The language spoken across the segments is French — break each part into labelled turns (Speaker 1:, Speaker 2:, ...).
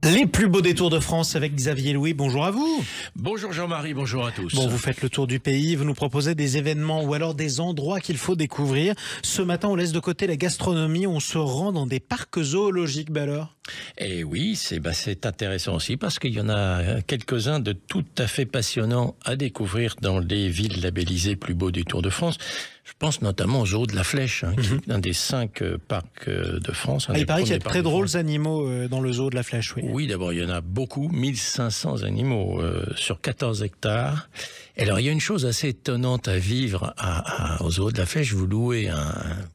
Speaker 1: Les plus beaux détours de France avec Xavier Louis. Bonjour à vous.
Speaker 2: Bonjour Jean-Marie, bonjour à tous.
Speaker 1: Bon, vous faites le tour du pays, vous nous proposez des événements ou alors des endroits qu'il faut découvrir. Ce matin, on laisse de côté la gastronomie, on se rend dans des parcs zoologiques. Alors
Speaker 2: Et oui, c'est intéressant aussi parce qu'il y en a quelques-uns de tout à fait passionnants à découvrir dans les villes labellisées plus beaux détours de France. Je pense notamment au zoo de la Flèche, qui est un des 5 parcs de France.
Speaker 1: Il paraît qu'il y a de très drôles animaux dans le zoo de la Flèche.
Speaker 2: Oui, d'abord, il y en a beaucoup, 1500 animaux sur 14 hectares. Et alors, il y a une chose assez étonnante à vivre au zoo de la Flèche. Vous louez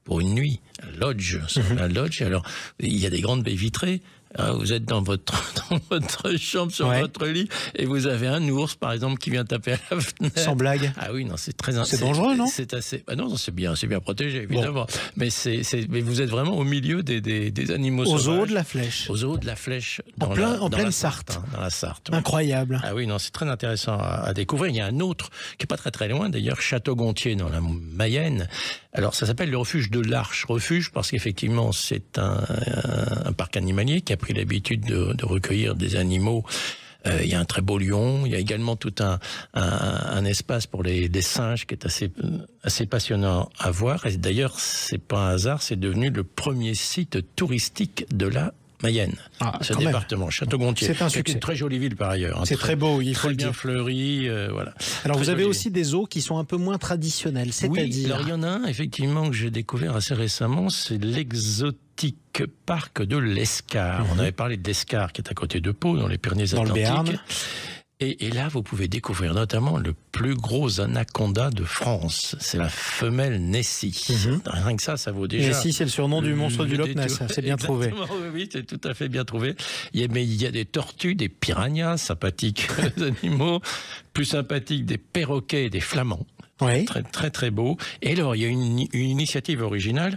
Speaker 2: pour une nuit un lodge, un lodge. Alors, il y a des grandes baies vitrées. Vous êtes dans votre chambre, sur votre lit, et vous avez un ours, par exemple, qui vient taper à la fenêtre.
Speaker 1: Sans blague.
Speaker 2: Ah oui, non, c'est
Speaker 1: dangereux, non?
Speaker 2: C'est assez. Non, c'est bien protégé, évidemment. Bon. Mais vous êtes vraiment au milieu des animaux sauvages.
Speaker 1: Au zoo de la Flèche.
Speaker 2: Au zoo de la Flèche.
Speaker 1: En pleine Sarthe.
Speaker 2: Dans la Sarthe.
Speaker 1: Incroyable.
Speaker 2: Ah oui, non, c'est très intéressant à découvrir. Il y a un autre qui est pas très très loin, d'ailleurs, Château-Gontier, dans la Mayenne. Alors, ça s'appelle le refuge de l'Arche. Refuge parce qu'effectivement, c'est un parc animalier qui a pris l'habitude de recueillir des animaux. Il y a un très beau lion. Il y a également tout un espace pour les singes qui est assez passionnant à voir. Et d'ailleurs, c'est pas un hasard, c'est devenu le premier site touristique de la Mayenne, ce département, Château-Gontier.
Speaker 1: C'est un succès.
Speaker 2: C'est une très jolie ville par ailleurs.
Speaker 1: C'est très beau, il faut le dire.
Speaker 2: Bien fleuri, voilà.
Speaker 1: Alors
Speaker 2: très
Speaker 1: vous avez
Speaker 2: joli.
Speaker 1: Aussi des zoos qui sont un peu moins traditionnels, c'est-à-dire...
Speaker 2: Oui, alors il y en a un effectivement que j'ai découvert assez récemment, c'est l'exotique parc de l'Escar. On avait parlé de l'Escar qui est à côté de Pau, dans les Pyrénées-Atlantiques.
Speaker 1: Dans le Béarn.
Speaker 2: Et là, vous pouvez découvrir notamment le plus gros anaconda de France. C'est la femelle Nessie. Rien que ça vaut déjà...
Speaker 1: Nessie, c'est le surnom du monstre du Loch Ness. C'est bien trouvé.
Speaker 2: Oui, c'est tout à fait bien trouvé. Mais il y a des tortues, des piranhas, sympathiques animaux, plus sympathiques des perroquets et des flamands.
Speaker 1: Oui.
Speaker 2: Très, très, très beau. Et alors, il y a une initiative originale.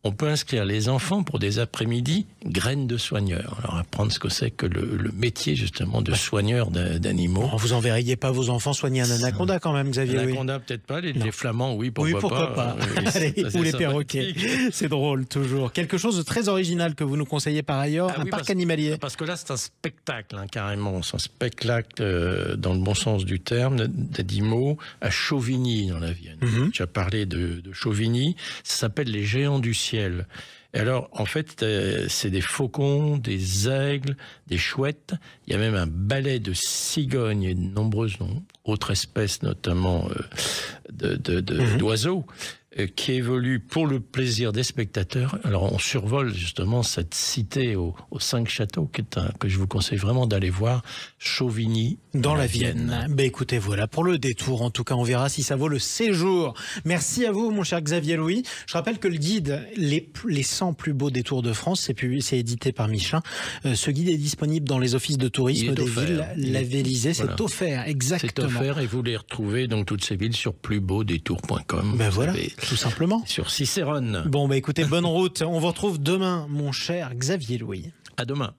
Speaker 2: On peut inscrire les enfants pour des après-midi graines de soigneurs. Alors apprendre ce que c'est que le métier justement de soigneur d'animaux.
Speaker 1: Vous enverriez pas vos enfants soigner un anaconda quand même, Xavier.
Speaker 2: Anaconda peut-être pas, les flamands oui, pourquoi
Speaker 1: pas.
Speaker 2: Oui,
Speaker 1: ou les perroquets. C'est drôle toujours. Quelque chose de très original que vous nous conseillez par ailleurs, un parc animalier.
Speaker 2: Parce que là c'est un spectacle carrément, c'est un spectacle dans le bon sens du terme d'animaux à Chauvigny dans la Vienne. Tu as parlé de Chauvigny, ça s'appelle les géants du ciel. Et alors, en fait, c'est des faucons, des aigles, des chouettes. Il y a même un balai de cigognes et de nombreuses autres espèces, notamment d'oiseaux, qui évoluent pour le plaisir des spectateurs. Alors, on survole justement cette cité aux 5 châteaux, que je vous conseille vraiment d'aller voir, Chauvigny,
Speaker 1: dans la Vienne. Écoutez, voilà, pour le détour, en tout cas, on verra si ça vaut le séjour. Merci à vous, mon cher Xavier Louis. Je rappelle que le guide Les 100 plus beaux détours de France, c'est édité par Michelin. Ce guide est disponible dans les offices de tourisme des villes labellisées. C'est offert, exactement.
Speaker 2: C'est offert et vous les retrouvez dans toutes ces villes sur plusbeaudétours.com.
Speaker 1: Voilà, tout simplement.
Speaker 2: Sur Cicérone.
Speaker 1: Bon, écoutez, bonne route. On vous retrouve demain, mon cher Xavier Louis.
Speaker 2: À demain.